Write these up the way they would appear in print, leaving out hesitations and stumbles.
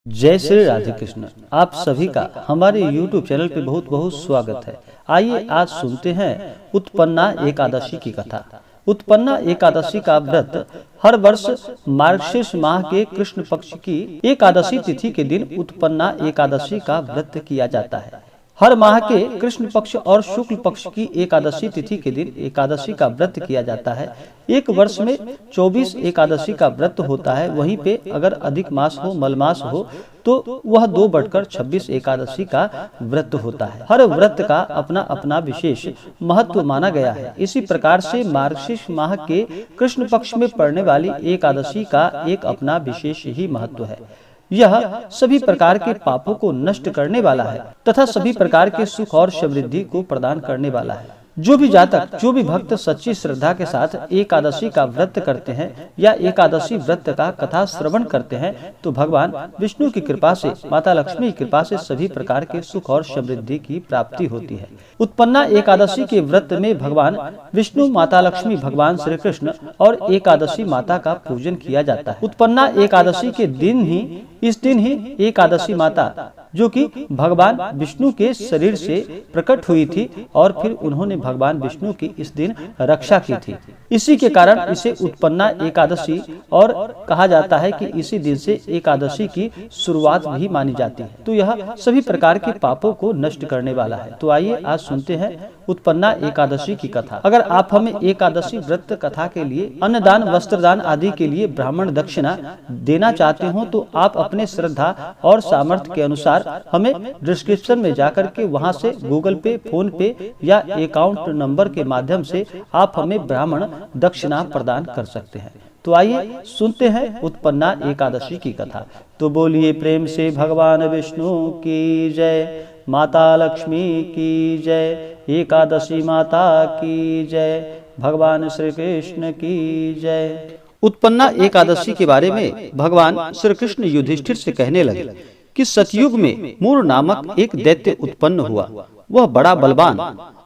जय श्री राधे कृष्ण। आप सभी का हमारे YouTube चैनल पे बहुत बहुत स्वागत है। आइए आज सुनते हैं उत्पन्ना एकादशी की कथा। उत्पन्ना एकादशी का व्रत हर वर्ष मार्गशीर्ष माह के कृष्ण पक्ष की एकादशी तिथि के दिन उत्पन्ना एकादशी का व्रत किया जाता है। हर माह के कृष्ण पक्ष और शुक्ल पक्ष की एकादशी तिथि के दिन एकादशी का व्रत किया जाता है। एक वर्ष में 24 एकादशी का व्रत होता है। वहीं पे अगर अधिक मास हो, मलमास हो, तो वह 2/26 एकादशी का व्रत होता है। हर व्रत का अपना अपना विशेष महत्व माना गया है। इसी प्रकार से मार्गशीर्ष माह के कृष्ण पक्ष में पड़ने वाली एकादशी का एक अपना विशेष ही महत्व है। यह सभी प्रकार के पापों को नष्ट करने वाला है तथा सभी प्रकार के सुख और समृद्धि को प्रदान करने वाला है। जो भी जातक, जो भी भक्त सच्ची श्रद्धा के साथ एकादशी का व्रत करते हैं या एकादशी व्रत का कथा श्रवण करते हैं तो भगवान विष्णु की कृपा से, माता लक्ष्मी की कृपा से सभी प्रकार के सुख और समृद्धि की प्राप्ति होती है। उत्पन्ना एकादशी के व्रत में भगवान विष्णु, माता लक्ष्मी, भगवान श्री कृष्ण और एकादशी माता का पूजन किया जाता है। उत्पन्ना एकादशी के दिन ही, इस दिन ही एकादशी माता, जो कि भगवान विष्णु के शरीर से प्रकट हुई थी और फिर उन्होंने भगवान विष्णु की इस दिन रक्षा की थी। इसी के कारण इसे उत्पन्ना एकादशी और कहा जाता है कि इसी दिन से एकादशी की शुरुआत भी मानी जाती है। तो यह सभी प्रकार के पापों को नष्ट करने वाला है। तो आइए आज सुनते हैं उत्पन्ना एकादशी की कथा। अगर आप हमें एकादशी व्रत कथा के लिए अन्नदान, वस्त्रदान आदि के लिए ब्राह्मण दक्षिणा देना चाहते हो तो आप अपने श्रद्धा और सामर्थ्य के अनुसार हमें डिस्क्रिप्शन में जाकर के वहां से गूगल पे, फोन पे या अकाउंट नंबर के माध्यम से आप हमें ब्राह्मण दक्षिणा प्रदान कर सकते हैं। तो आइए सुनते हैं उत्पन्ना एकादशी की कथा। तो बोलिए प्रेम से भगवान विष्णु की जय, माता लक्ष्मी की जय, एकादशी माता की जय, भगवान श्री कृष्ण की जय। उत्पन्ना एकादशी के बारे में भगवान श्री कृष्ण युधिष्ठिर से कहने लगे कि सतयुग में मूर नामक एक दैत्य उत्पन्न हुआ। वह बड़ा बलवान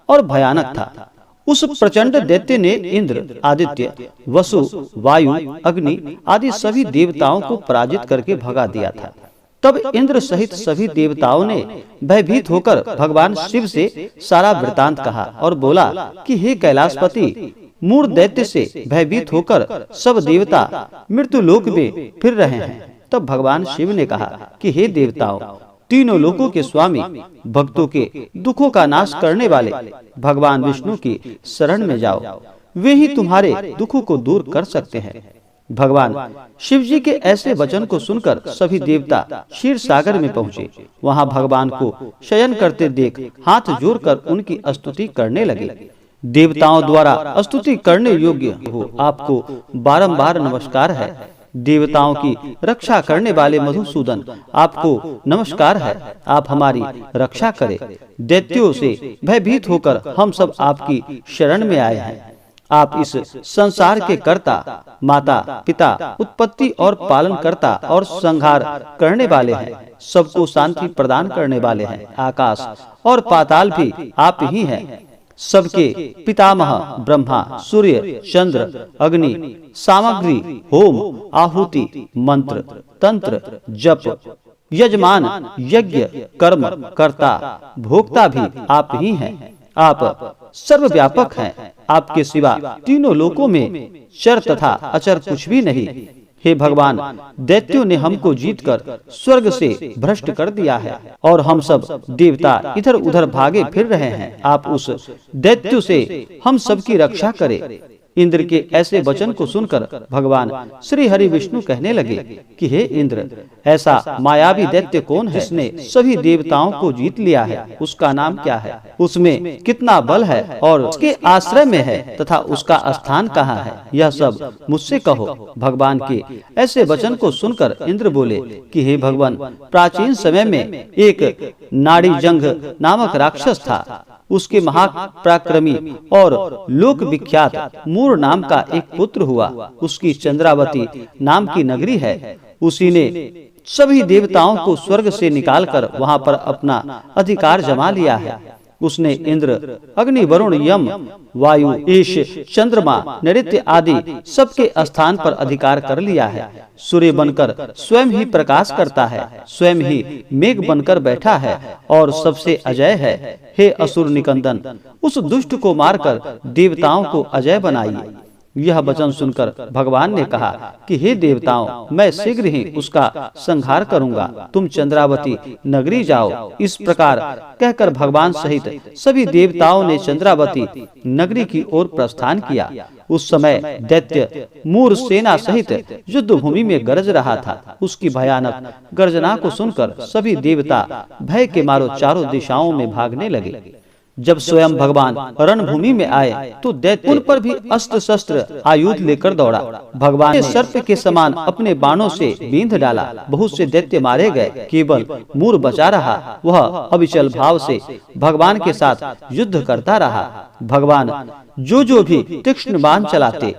और भयानक था। उस प्रचंड दैत्य ने इंद्र, आदित्य, वसु, वायु, अग्नि आदि सभी देवताओं को पराजित करके भगा दिया था। तब इंद्र सहित सभी देवताओं ने भयभीत होकर भगवान शिव से सारा वृतांत कहा और बोला कि हे कैलाशपति, मूर दैत्य से भयभीत होकर सब देवता मृत्यु लोक में फिर रहे हैं। तब भगवान शिव ने कहा कि हे देवताओं, तीनों लोकों के स्वामी, भक्तों के दुखों का नाश करने वाले भगवान विष्णु की शरण में जाओ। वे ही तुम्हारे दुखों को दूर कर सकते हैं। भगवान शिव जी के ऐसे वचन को सुनकर सभी देवता क्षीर सागर में पहुँचे। वहाँ भगवान को शयन करते देख हाथ जोड़कर उनकी स्तुति करने लगे। देवताओं द्वारा स्तुति करने योग्य हो आपको बारंबार नमस्कार है। देवताओं की रक्षा करने वाले मधुसूदन, आपको नमस्कार है। आप हमारी रक्षा करें। दैत्यों से भयभीत होकर हम सब आपकी शरण में आए हैं। आप इस संसार के कर्ता, माता, पिता, उत्पत्ति और पालन करता और संहार करने वाले हैं। सबको शांति प्रदान करने वाले हैं। आकाश और पाताल भी आप ही हैं। सबके पितामह ब्रह्मा, सूर्य, चंद्र, अग्नि, सामग्री, होम, आहुति, मंत्र, तंत्र, जप, यजमान, यज्ञ, कर्म, कर्ता, भोक्ता भी आप ही हैं। आप सर्वव्यापक हैं। आपके सिवा तीनों लोकों में चर तथा अचर कुछ भी नहीं। हे भगवान, दैत्यों ने हमको जीतकर स्वर्ग से भ्रष्ट कर दिया है और हम सब देवता इधर उधर भागे फिर रहे हैं। आप उस दैत्यों से हम सबकी रक्षा करें। इंद्र के ऐसे वचन को सुनकर भगवान श्री हरि विष्णु कहने लगे कि हे इंद्र, ऐसा मायावी दैत्य कौन है जिसने सभी देवताओं को जीत लिया है? उसका नाम क्या है? उसमें कितना बल है और उसके आश्रय में है तथा उसका स्थान कहाँ है? यह सब मुझसे कहो। भगवान के ऐसे वचन को सुनकर इंद्र बोले कि हे भगवान, प्राचीन समय में एक नाड़ी जंग नामक राक्षस था। उसके महापराक्रमी और लोक विख्यात मूर नाम का एक पुत्र हुआ। उसकी चंद्रावती नाम की नगरी है। उसी ने सभी देवताओं को स्वर्ग से निकालकर वहां पर अपना अधिकार जमा लिया है। उसने इंद्र, अग्नि, वरुण, यम, वायु, ईश, चंद्रमा, नैऋत्य आदि सबके स्थान पर अधिकार कर लिया है। सूर्य बनकर स्वयं ही प्रकाश करता है, स्वयं ही मेघ बनकर बैठा है और सबसे अजय है। हे असुर निकंदन, उस दुष्ट को मारकर देवताओं को अजय बनाइए। यह वचन सुनकर भगवान ने कहा कि हे देवताओं, मैं शीघ्र ही उसका संहार करूंगा, तुम चंद्रावती नगरी जाओ। इस प्रकार कहकर भगवान सहित सभी देवताओं ने चंद्रावती नगरी की ओर प्रस्थान किया। उस समय दैत्य मूर सेना सहित युद्ध भूमि में गरज रहा था। उसकी भयानक गर्जना को सुनकर सभी देवता भय के मारो चारों दिशाओं में भागने लगे। जब स्वयं भगवान रणभूमि में आए तो दैत्य उन पर भी अस्त्र शस्त्र आयुध लेकर दौड़ा। भगवान ने सर्प के समान अपने बाणों से बींध डाला। बहुत से दैत्य मारे गए, केवल मूर बचा रहा। वह अविचल भाव से भगवान के साथ युद्ध करता रहा। भगवान जो भी तीक्ष्ण बाण चलाते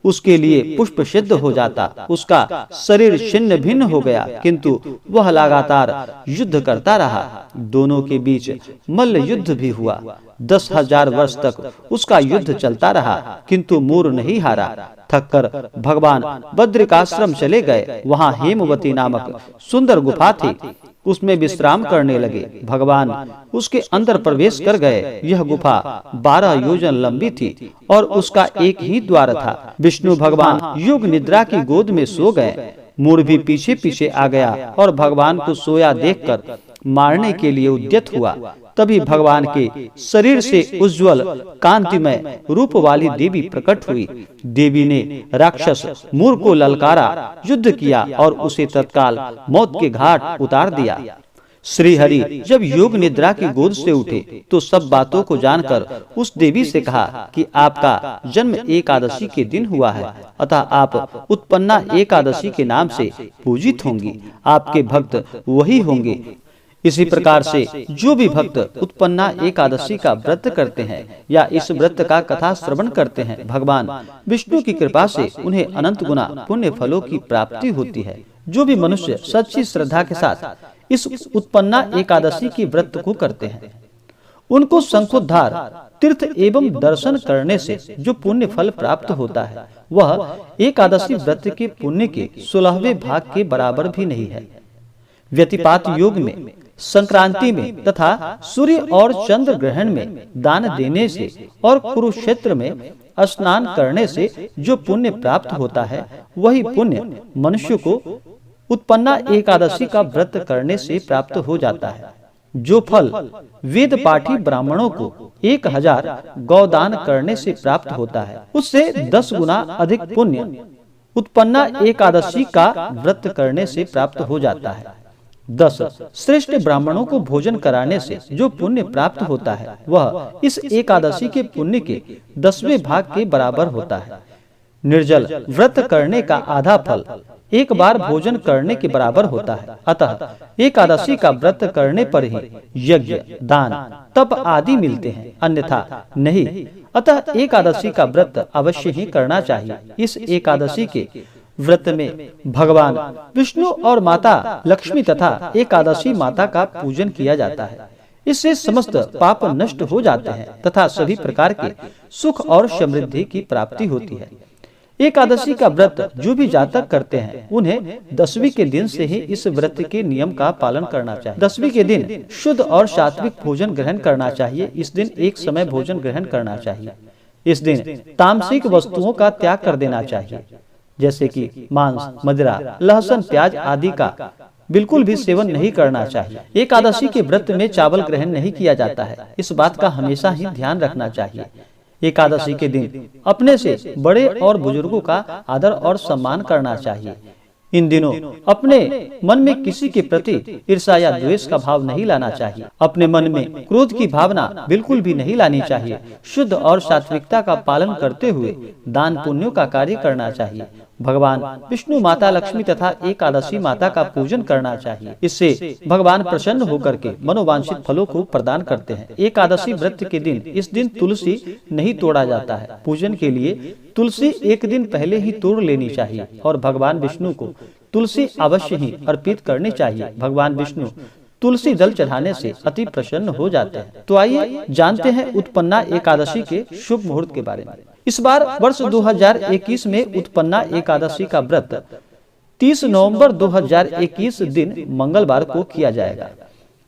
उसके लिए पुष्प सिद्ध हो जाता। उसका शरीर छिन्न भिन्न हो गया, किंतु वह लगातार युद्ध करता रहा। दोनों के बीच मल्ल युद्ध भी हुआ। 10,000 वर्ष तक उसका युद्ध चलता रहा, किंतु मूर नहीं हारा। थककर भगवान बद्रिकाश्रम चले गए। वहाँ हेमवती नामक सुंदर गुफा थी, उसमें विश्राम करने लगे। भगवान उसके अंदर प्रवेश कर गए। यह गुफा 12 योजन लंबी थी और उसका एक ही द्वार था। विष्णु भगवान योग निद्रा की गोद में सो गए। मूर भी पीछे पीछे आ गया और भगवान को सोया देखकर मारने के लिए उद्यत हुआ। तभी भगवान के शरीर से उज्जवल कांतिमय रूप वाली देवी प्रकट हुई। देवी ने राक्षस मूर को ललकारा, युद्ध किया और उसे तत्काल मौत के घाट उतार दिया। श्री हरि जब योग निद्रा की गोद से उठे तो सब बातों को जानकर उस देवी से कहा कि आपका जन्म एकादशी के दिन हुआ है, अतः आप उत्पन्ना एकादशी के नाम से पूजित होंगी। आपके भक्त वही होंगे। इसी प्रकार से जो भी भक्त उत्पन्ना एकादशी का व्रत करते हैं या इस व्रत का कथा श्रवण करते हैं, भगवान विष्णु की कृपा से उन्हें अनंत गुना पुण्य फलों की प्राप्ति होती है। जो भी मनुष्य सच्ची श्रद्धा के साथ इस उत्पन्ना एकादशी की व्रत को करते हैं, उनको शंखोद्धार तीर्थ एवं दर्शन करने से जो पुण्य फल प्राप्त होता है, वह एकादशी व्रत के पुण्य के 16वें भाग के बराबर भी नहीं है। व्यतिपात योग में, संक्रांति में तथा सूर्य और चंद्र ग्रहण में दान देने से और कुरुक्षेत्र में स्नान करने से जो पुण्य प्राप्त होता है, वही पुण्य मनुष्य को उत्पन्ना एकादशी का व्रत करने से प्राप्त हो जाता है। जो फल वेद पाठी ब्राह्मणों को 1000 गौदान करने से प्राप्त होता है, उससे 10 गुना अधिक पुण्य उत्पन्ना एकादशी का व्रत करने से प्राप्त हो जाता है। 10 श्रेष्ठ ब्राह्मणों को भोजन कराने से जो पुण्य प्राप्त होता है, वह इस एकादशी के पुण्य के 10वें भाग के बराबर होता है। निर्जल व्रत करने का आधा फल एक बार भोजन करने के बराबर होता है। अतः एकादशी का व्रत करने पर ही यज्ञ, दान, तप आदि मिलते हैं, अन्यथा नहीं। अतः एकादशी का व्रत अवश्य ही करना चाहिए। इस एकादशी के व्रत में भगवान विष्णु और माता लक्ष्मी तथा एकादशी माता का पूजन किया जाता है। इससे समस्त पाप नष्ट हो जाते हैं तथा सभी प्रकार के सुख और समृद्धि की प्राप्ति होती है। एकादशी का व्रत जो भी जातक करते हैं, उन्हें 10वीं के दिन से ही इस व्रत के नियम का पालन करना चाहिए। 10वीं के दिन शुद्ध और सात्विक भोजन ग्रहण करना चाहिए। इस दिन एक समय भोजन ग्रहण करना चाहिए। इस दिन तामसिक वस्तुओं का त्याग कर देना चाहिए, जैसे कि मांस, मदिरा, लहसुन, प्याज आदि का बिल्कुल भी सेवन नहीं करना चाहिए। एकादशी के व्रत में चावल ग्रहण नहीं किया जाता है। इस बात का हमेशा ही ध्यान रखना चाहिए। एकादशी के दिन अपने से बड़े और बुजुर्गों का आदर और सम्मान करना चाहिए। इन दिनों अपने मन में किसी के प्रति ईर्ष्या या द्वेष का भाव नहीं लाना चाहिए। अपने मन में क्रोध की भावना बिल्कुल भी नहीं लानी चाहिए। शुद्ध और सात्विकता का पालन करते हुए दान पुण्यों का कार्य करना चाहिए। भगवान विष्णु, माता लक्ष्मी तथा एकादशी माता का पूजन करना चाहिए। इससे भगवान प्रसन्न होकर के मनोवांछित फलों को प्रदान करते हैं। एकादशी व्रत के दिन इस दिन तुलसी नहीं तोड़ा जाता है। पूजन के लिए तुलसी एक दिन पहले ही तोड़ लेनी चाहिए और भगवान विष्णु को तुलसी अवश्य ही अर्पित करनी चाहिए। भगवान विष्णु तुलसी दल चढ़ाने से अति प्रसन्न हो जाते हैं। तो आइए जानते हैं उत्पन्ना एकादशी के शुभ मुहूर्त के बारे में। इस बार वर्ष 2021 में उत्पन्ना एकादशी का व्रत 30 नवंबर 2021 दिन मंगलवार को किया जाएगा।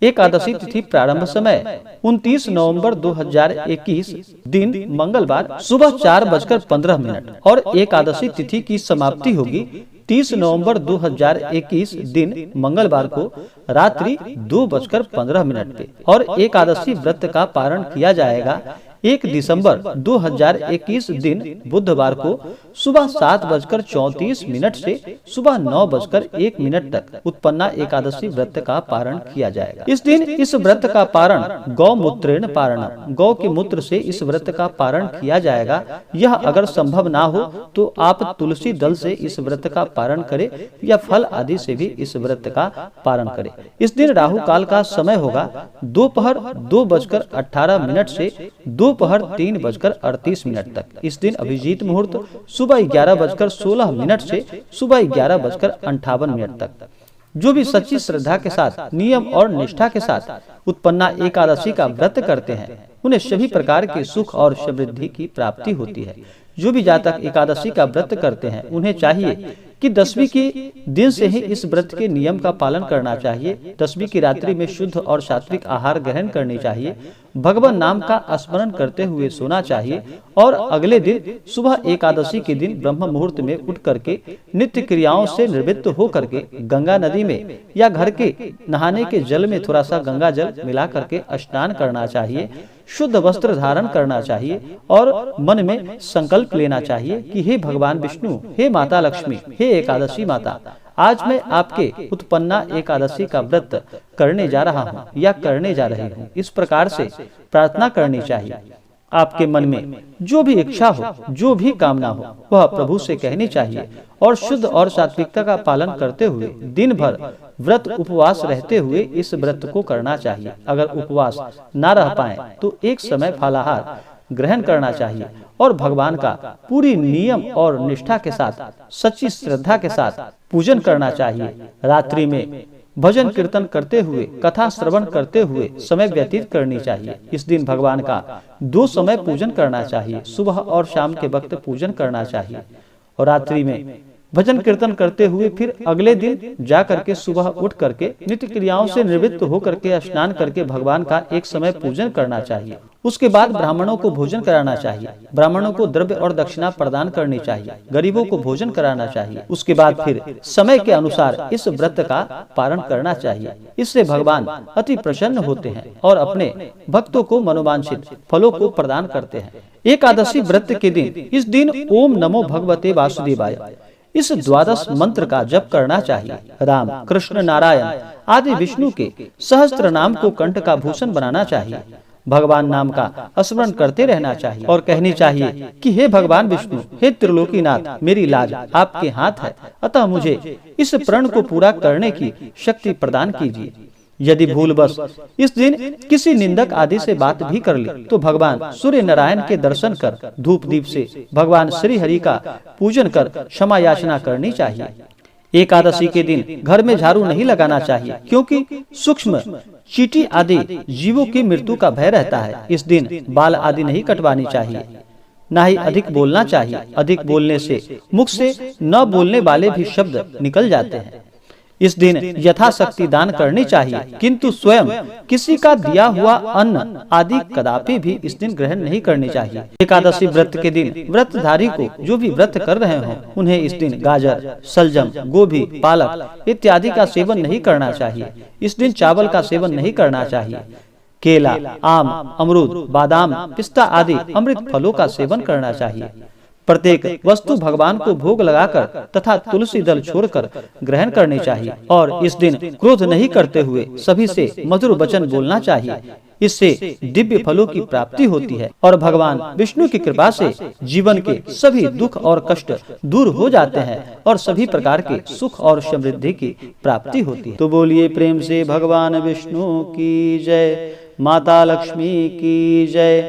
एकादशी तिथि प्रारंभ समय 29 नवंबर 2021 दिन मंगलवार सुबह 4:15 और एकादशी तिथि की समाप्ति होगी 30 नवंबर 2021 दिन मंगलवार को रात्रि 2:15 पे और एकादशी व्रत का पारण किया जाएगा 1 दिसंबर 2021 दिन बुधवार को सुबह 7:34 से सुबह 9:01 तक उत्पन्ना एकादशी व्रत का पारण किया जाएगा। इस दिन इस व्रत का पारण गौमूत्रेण पारण, गौ के मूत्र से इस व्रत का पारण किया जाएगा। यह अगर संभव ना हो तो आप तुलसी दल से इस व्रत का पारण करें या फल आदि से भी इस व्रत का पारण करें। इस दिन राहु काल का समय होगा दोपहर 2:18 से दोपहर 3:38 तक। इस दिन अभिजीत मुहूर्त सुबह 11:16 से सुबह 11:58 तक। जो भी सच्ची श्रद्धा के साथ नियम और निष्ठा के साथ उत्पन्ना एकादशी का व्रत करते हैं उन्हें सभी प्रकार के सुख और समृद्धि की प्राप्ति होती है। जो भी जातक एकादशी का व्रत करते हैं उन्हें चाहिए कि 10वीं के दिन से ही इस व्रत के नियम का पालन करना चाहिए। 10वीं की रात्रि में शुद्ध और सात्विक आहार ग्रहण करनी चाहिए। भगवान नाम का स्मरण करते हुए सोना चाहिए और अगले दिन सुबह एकादशी के दिन ब्रह्म मुहूर्त में उठ करके नित्य क्रियाओं से निवृत्त हो करके गंगा नदी में या घर के नहाने के जल में थोड़ा सा गंगा जल मिला करके स्नान करना चाहिए। शुद्ध वस्त्र धारण करना चाहिए और मन में संकल्प लेना चाहिए कि हे भगवान विष्णु, हे माता लक्ष्मी, हे एकादशी माता, आज मैं आपके उत्पन्ना एकादशी का व्रत करने जा रहा हूँ या करने जा रही हूँ। इस प्रकार से प्रार्थना करनी चाहिए। आपके मन में जो भी इच्छा हो, जो भी कामना हो, वह प्रभु से कहनी चाहिए और शुद्ध और सात्विकता का पालन करते हुए दिन भर व्रत उपवास रहते हुए इस व्रत को करना चाहिए। अगर उपवास न रह पाए तो एक समय फलाहार ग्रहण करना चाहिए और भगवान का पूरी नियम और निष्ठा के साथ सच्ची श्रद्धा के साथ पूजन करना चाहिए। रात्रि में भजन कीर्तन करते हुए कथा श्रवण करते हुए समय व्यतीत करनी चाहिए। इस दिन भगवान का 2 समय पूजन करना चाहिए, सुबह और शाम के वक्त पूजन करना चाहिए और रात्रि में भजन कीर्तन करते हुए फिर अगले दिन जा करके सुबह उठ करके नित्य क्रियाओं से निवृत्त हो करके स्नान करके भगवान का एक समय पूजन करना चाहिए। उसके बाद ब्राह्मणों को भोजन कराना चाहिए। ब्राह्मणों को द्रव्य और दक्षिणा प्रदान करनी चाहिए। गरीबों को भोजन कराना चाहिए। उसके बाद फिर समय के अनुसार इस व्रत का पारण करना चाहिए। इससे भगवान अति प्रसन्न होते हैं और अपने भक्तों को मनोवांछित फलों को प्रदान करते हैं। एकादशी व्रत के दिन इस दिन ओम नमो भगवते वासुदेवाय इस 12 मंत्र का जप करना चाहिए। राम, कृष्ण, नारायण आदि विष्णु के सहस्त्र नाम को कंठ का भूषण बनाना चाहिए। भगवान नाम का स्मरण करते रहना चाहिए और कहनी चाहिए कि हे भगवान विष्णु, हे त्रिलोकीनाथ, मेरी लाज आपके हाथ है, अतः मुझे इस प्रण को पूरा करने की शक्ति प्रदान कीजिए। यदि भूलवश इस दिन किसी निंदक आदि से बात भी कर ली तो भगवान सूर्य नारायण के दर्शन कर धूप दीप से भगवान श्री हरि का पूजन कर क्षमा याचना करनी चाहिए। एकादशी के दिन घर में झाड़ू नहीं लगाना चाहिए क्योंकि सूक्ष्म चींटी आदि जीवों की मृत्यु का भय रहता है। इस दिन बाल आदि नहीं कटवानी चाहिए, न ही अधिक बोलना चाहिए। अधिक बोलने से मुख से न बोलने वाले भी शब्द निकल जाते हैं। इस दिन यथाशक्ति दान करनी चाहिए किंतु स्वयं किसी का दिया हुआ अन्न आदि कदापि भी इस दिन ग्रहण नहीं करनी चाहिए। एकादशी व्रत के दिन व्रतधारी को जो भी व्रत कर रहे हों उन्हें इस दिन गाजर, सलजम, गोभी, पालक इत्यादि का सेवन नहीं करना चाहिए। इस दिन चावल का सेवन नहीं करना चाहिए। केला, आम, अमरूद, बादाम, पिस्ता आदि अमृत फलों का सेवन करना चाहिए। प्रत्येक वस्तु भगवान को भोग लगाकर तथा तुलसी दल छोड़कर ग्रहण करनी चाहिए और इस दिन क्रोध नहीं करते हुए सभी से मधुर वचन बोलना चाहिए। इससे दिव्य फलों की प्राप्ति होती है और भगवान विष्णु की कृपा से जीवन के सभी दुख और कष्ट दूर हो जाते हैं और सभी प्रकार के सुख और समृद्धि की प्राप्ति होती है। तो बोलिए प्रेम से भगवान विष्णु की जय, माता लक्ष्मी की जय,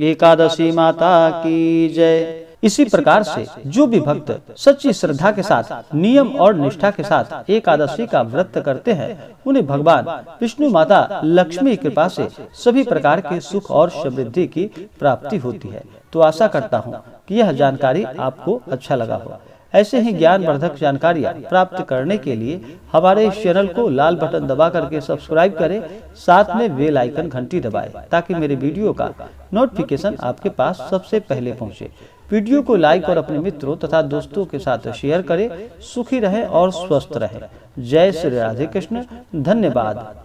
एकादशी माता की जय। इसी प्रकार से जो भी भक्त सच्ची श्रद्धा के साथ नियम और निष्ठा के साथ एकादशी का व्रत करते हैं उन्हें भगवान विष्णु माता लक्ष्मी की कृपा से सभी प्रकार के सुख और समृद्धि की प्राप्ति होती है। तो आशा करता हूँ कि यह जानकारी आपको अच्छा लगा हो। ऐसे ही ज्ञानवर्धक जानकारियाँ प्राप्त करने के लिए हमारे इस चैनल को लाल बटन दबा करके सब्सक्राइब करें, साथ में बेल आइकन घंटी दबाएं ताकि मेरे वीडियो का नोटिफिकेशन आपके पास सबसे पहले पहुंचे। वीडियो को लाइक और अपने मित्रों तथा दोस्तों के साथ शेयर करें। सुखी रहें और स्वस्थ रहें। जय श्री राधे कृष्ण। धन्यवाद।